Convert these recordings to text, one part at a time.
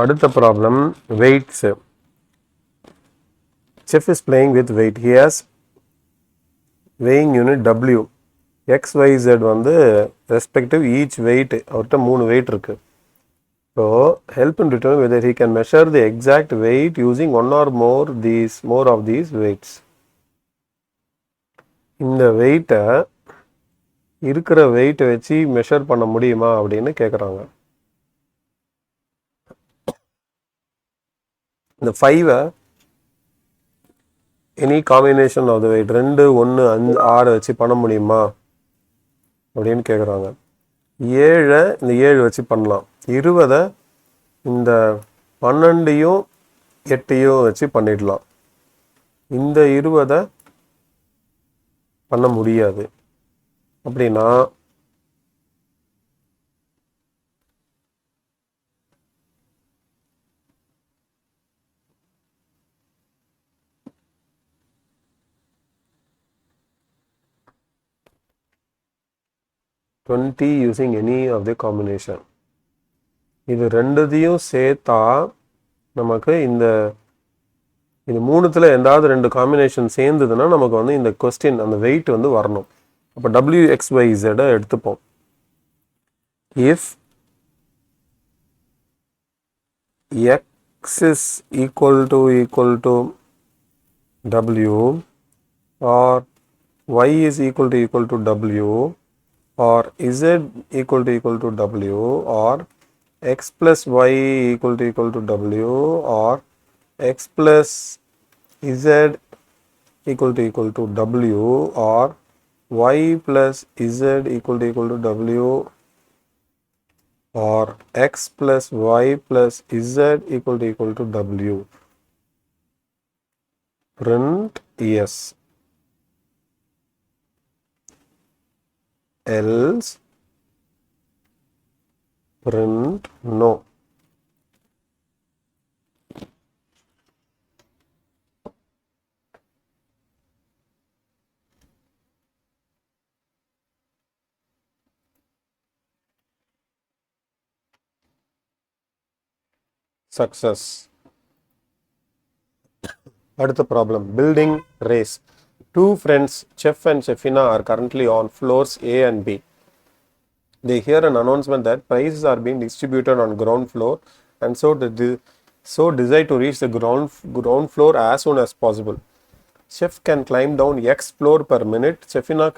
அடுத்த problem weights. Chef is playing with weight. He has weighing unit W. X, Y, Z வந்து respective each weight. அவர்கிட்ட 3 weight இருக்கு. So help him determine whether he can measure the exact weight using one or more of these weights. இந்த வெயிட்டை இருக்கிற வெயிட்டை வச்சு measure பண்ண முடியுமா அப்படின்னு கேட்குறாங்க. இந்த 5 any combination of the weight 2 1 5 6 வச்சு பண்ண முடியுமா அப்படின்னு கேட்குறாங்க. 7 இந்த 7 வச்சு பண்ணலாம். 20 இந்த 12யும் 8யும் வச்சு பண்ணிடலாம். இந்த 20 பண்ண முடியாது. அப்படின்னா 20 using any of the combination. இது ரெண்டுத்தையும் சேர்த்தா நமக்கு இது மூணுத்தில் எந்தாவது 2 காம்பினேஷன் சேர்ந்ததுன்னா நமக்கு வந்து இந்த கொஸ்டின் அந்த வெயிட் வந்து வரணும். அப்போ WXYZ எடுத்துப்போம். If X is equal to W or Y is equal to W or Z equal to W or X plus Y equal to W or X plus Z equal to W or Y plus Z equal to W or X plus Y plus Z equal to W. Print yes. Else print no. Success. அடுத்த problem building race. Two friends, Chef and Chefina, are currently on floors A and B. They hear an announcement that prizes are being distributed on ground floor and so decide to reach the ground floor as soon as possible. Chef can climb down X floor per minute. Chefina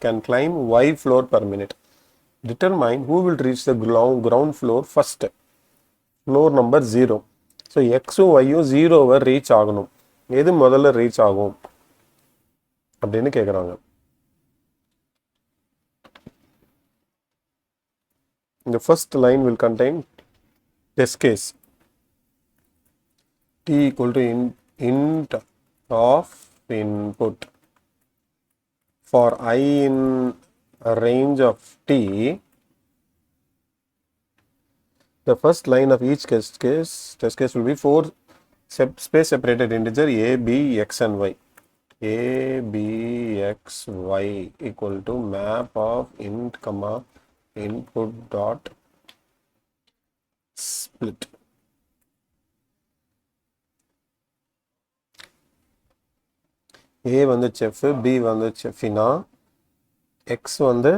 can climb Y floor per minute. Determine who will reach the ground floor first. Floor number 0. So Xும் Yயும் 0வை reach ஆகணும். எது முதல்ல reach ஆகும் அப்படின்னு கேட்குறாங்க. The first line will contain test case. T equal to int of input. For I in a range of T, the first line of each test case will be 4 space separated integer A, B, X and Y. A, B, X, Y equal to map of int comma input dot split. A வந்து chef, B வந்து chefina, X வந்து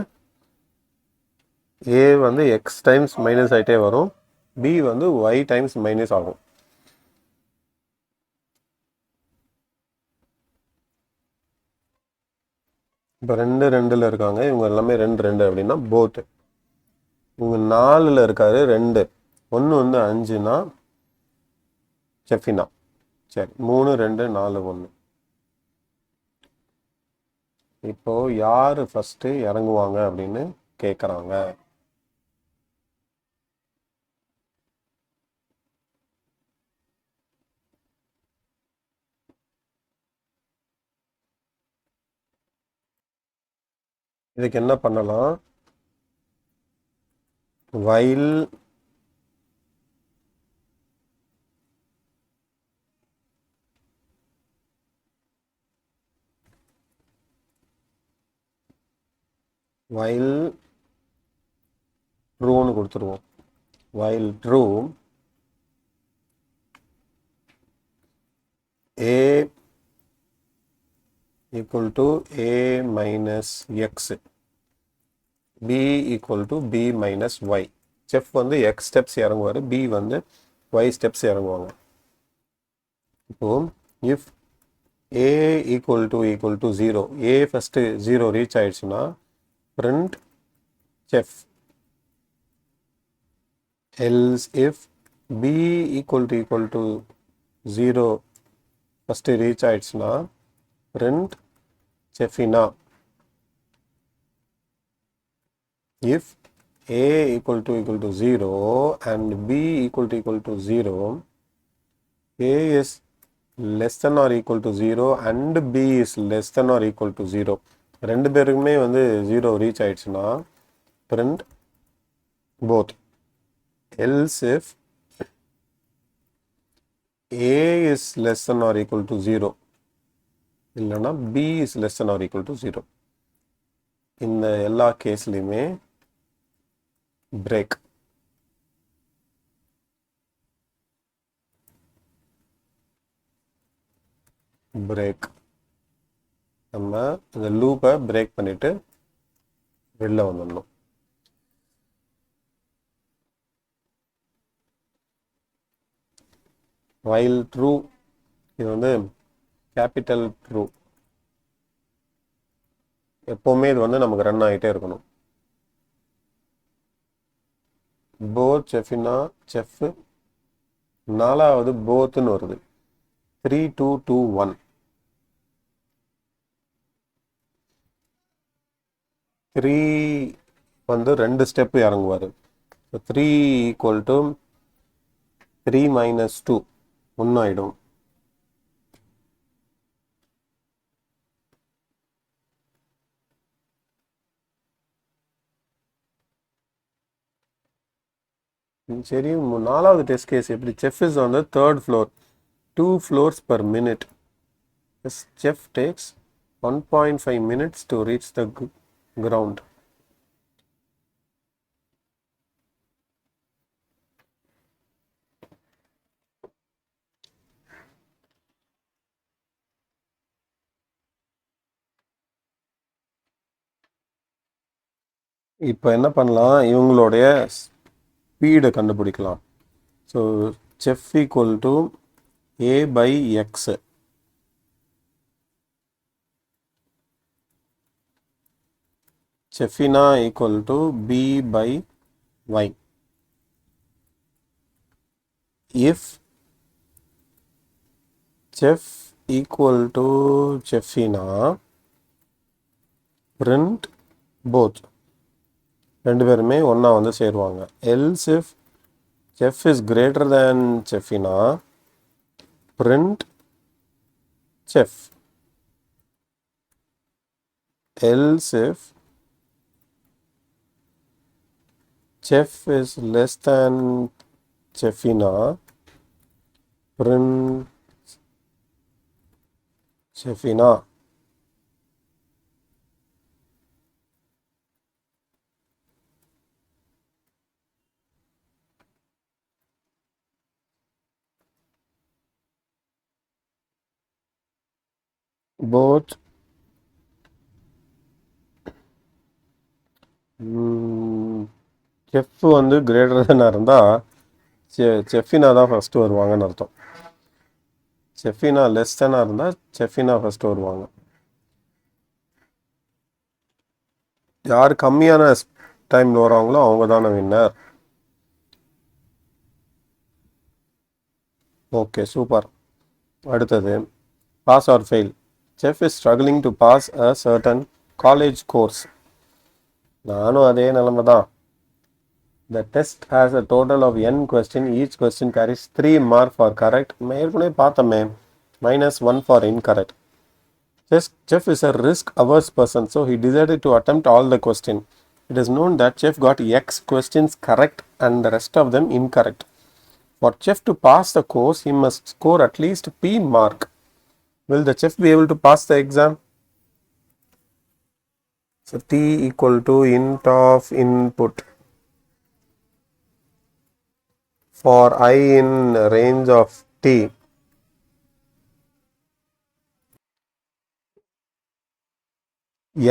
A வந்து X times minus ஆயிட்டே வரும், B வந்து Y times minus ஆகும். இப்போ 2 2ல் இருக்காங்க, இவங்க எல்லாமே 2 2 அப்படின்னா போத். இவங்க 4ல் இருக்காரு 2, 1 வந்து 5னா செஃபினா. சரி, 3 2 4 1. இப்போ யார் ஃபஸ்ட்டு இறங்குவாங்க அப்படின்னு கேட்குறாங்க. இதுக்கு என்ன பண்ணலாம்? while ட்ரூன்னு கொடுத்துருவோம். while true A equal to A minus X, B equal to B minus Y. Chef வந்து X steps இறங்குவார், B வந்து Y steps இறங்குவாங்க. இப்போ if A equal to 0, A first 0 reach ஆயிடுச்சுன்னா print chef. Else if B equal to 0 first reach ஆயிடுச்சுன்னா print chefina. If A equal to 0 and B equal to 0, A is less than or equal to 0 and B is less than or equal to 0. ரெண்டு பேருக்குமே வந்து 0 reach ஆயிடுச்சுன்னா print both. Else if A is less than or equal to 0, இல்லைன்னா B is less than or equal to 0. இந்த எல்லா கேஸ்லையுமே break. break. நம்ம இந்த லூப்பை பிரேக் பண்ணிட்டு வெளில வந்துடணும். while true, இது வந்து கேபிட்டல் ட்ரூ, எப்போவுமே இது வந்து நமக்கு ரன் ஆகிட்டே இருக்கணும். both செஃபினா செஃப், நாலாவது போத்துன்னு வருது, 3 2 2 1. 3 வந்து ரெண்டு ஸ்டெப் இறங்குவார். 3 ஈக்குவல் டு 3 minus 2 1 ஆகிடும். சரி, நாலாவது டெஸ்ட் கேஸ் எப்படி? Chef is on the third floor, 2 floors per minute. The chef takes 1.5 minutes to reach the ground. இப்போ என்ன பண்ணலாம், இவங்களுடைய ஸ்பீடை கண்டுபிடிக்கலாம். So chef equal to A by X, Chefina equal to B by Y. if chef equal to chefina, print both. ரெண்டு பேருமே ஒன்றா வந்து சேருவாங்க. else if chef is greater than chefina, print chef. else if chef is less than chefina, print chefina. both chef வந்து greater தேனாக இருந்தால் செஃபினா தான் first வருவாங்கன்னு அர்த்தம். செஃபினா லெஸ் தேனாக இருந்தால் செஃபினா ஃபஸ்ட்டு வருவாங்க. யார் கம்மியான டைமில் வராங்களோ அவங்க தானே வின்னர். Okay, super. அடுத்தது pass or fail. Chef is struggling to pass a certain college course. நானும் அதே நிலைமை தான். The test has a total of n question. Each question carries 3 marks for correct. ஏற்கனவே பார்த்தோமே, -1 for incorrect. Chef is a risk-averse person, so he decided to attempt all the questions. It is known that Chef got X questions correct and the rest of them incorrect. For Chef to pass the course, he must score at least P mark. Will the Chef be able to pass the exam? So T equal to int of input. For I in range of T,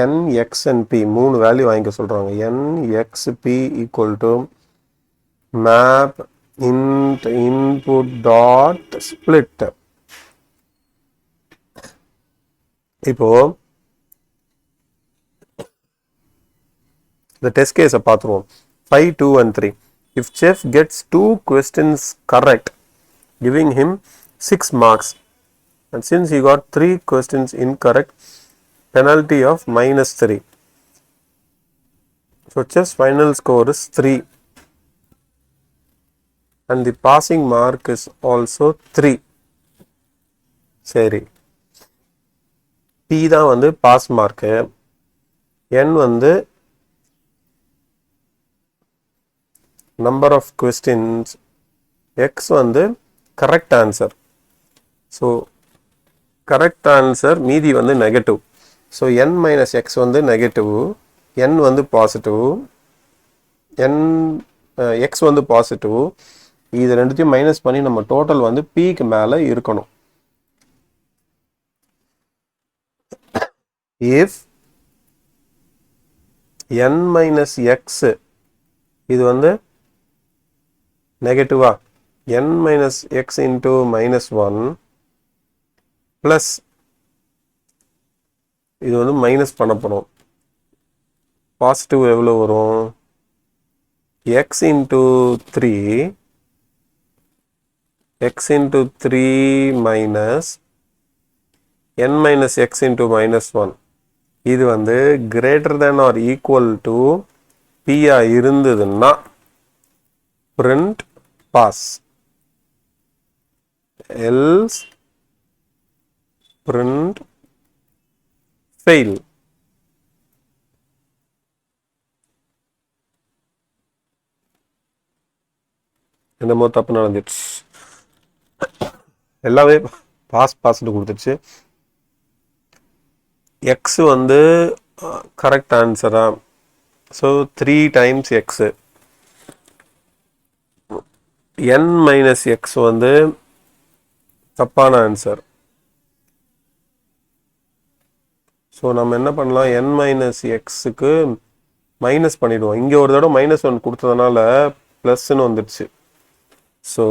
nx and p மூணு value வாங்கிக்க சொல்றாங்க. nxp equal to map int input dot split. இப்போ the test case பார்த்துருவோம். 5, 2 and 3. If chef gets 2 questions correct, giving him 6 marks, and since he got 3 questions incorrect, penalty of -3. So chef's final score is 3 and the passing mark is also 3. சரி, P தான் வந்து pass mark, N வந்து number of questions, X வந்து correct answer. So correct answer மீதி வந்து negative. So n minus x வந்து negative, n வந்து positive, x வந்து பாசிட்டிவ். இது ரெண்டுத்தையும் மைனஸ் பண்ணி நம்ம டோட்டல் வந்து pக்கு மேலே இருக்கணும். if n minus x இது வந்து நெகட்டிவா, n minus x into -1 plus இது வந்து மைனஸ் பண்ண போகிறோம். பாசிட்டிவ் எவ்வளோ வரும், x into 3 minus n minus x into -1. இது வந்து greater than or equal to p இருந்ததுன்னா print pass, else print fail. என்னமோ தப்பு நடந்துச்சு, எல்லாமே பாஸ்ன்னு கொடுத்துருச்சு. எக்ஸ் வந்து கரெக்ட் ஆன்சரா, ஸோ 3 times எக்ஸு, என் மைனஸ் எக்ஸ் வந்து தப்பான ஆன்சர். ஸோ நம்ம என்ன பண்ணலாம், n மைனஸ் எக்ஸுக்கு மைனஸ் பண்ணிடுவோம். இங்கே ஒரு தடவை -1 கொடுத்ததுனால ப்ளஸ்ன்னு வந்துடுச்சு. So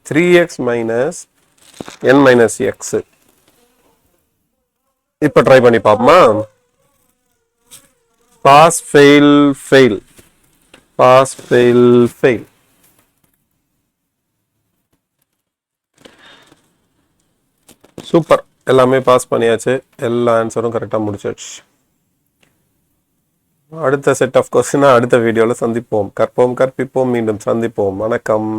3x minus n minus x. இப்போ ட்ரை பண்ணி பார்ப்போமா. Pass fail fail, pass fail fail. Super, எல்லாமே பாஸ் பண்ணியாச்சு, எல்லா ஆன்சரும் கரெக்டாக முடிச்சாச்சு. அடுத்த செட் ஆஃப் கொஸ்டினை அடுத்த வீடியோவில் சந்திப்போம். கற்போம் கற்பிப்போம், மீண்டும் சந்திப்போம். வணக்கம்.